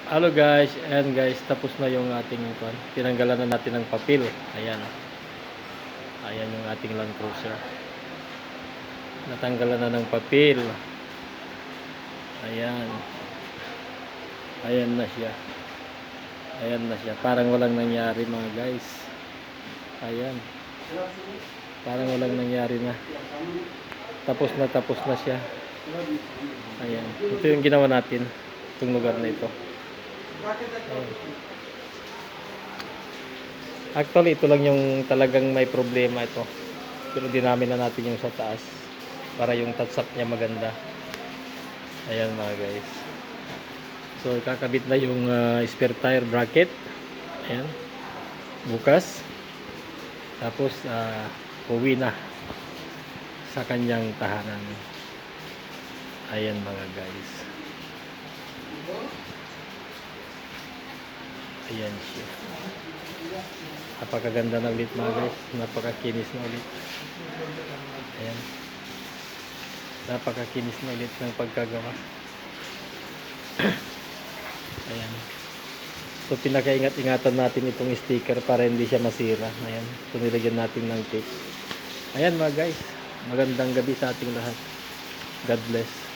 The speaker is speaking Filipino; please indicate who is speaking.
Speaker 1: Hello guys, and guys, tapos na yung ating tinanggalan na natin ng papel. Ayan. Ayan yung ating Land Cruiser. Natanggalan na ng papel. Ayan. Ayan na siya. Ayan na siya. Parang walang nangyari mga guys. Ayan. Parang walang nangyari na. Tapos na siya. Ayan. Ito yung ginawa natin. Itong lugar na ito. Ayan. Actually, ito lang yung talagang may problema ito. Pero dinamin na natin yung sa taas para yung touch up niya maganda. Ayan mga guys. So, kakabit na yung spare tire bracket. Ayan. Bukas. Tapos, uwi na sa kanyang tahanan. Ayan mga guys. Ayan siya. Napakaganda na ulit mga guys. Napakakinis na ulit. Ayan. Napakakinis na ulit ng pagkagawa. Ayan. So pinakaingat-ingatan natin itong sticker para hindi siya masira. Ayan. So nilagyan natin ng tape. Ayan mga guys. Magandang gabi sa ating lahat. God bless.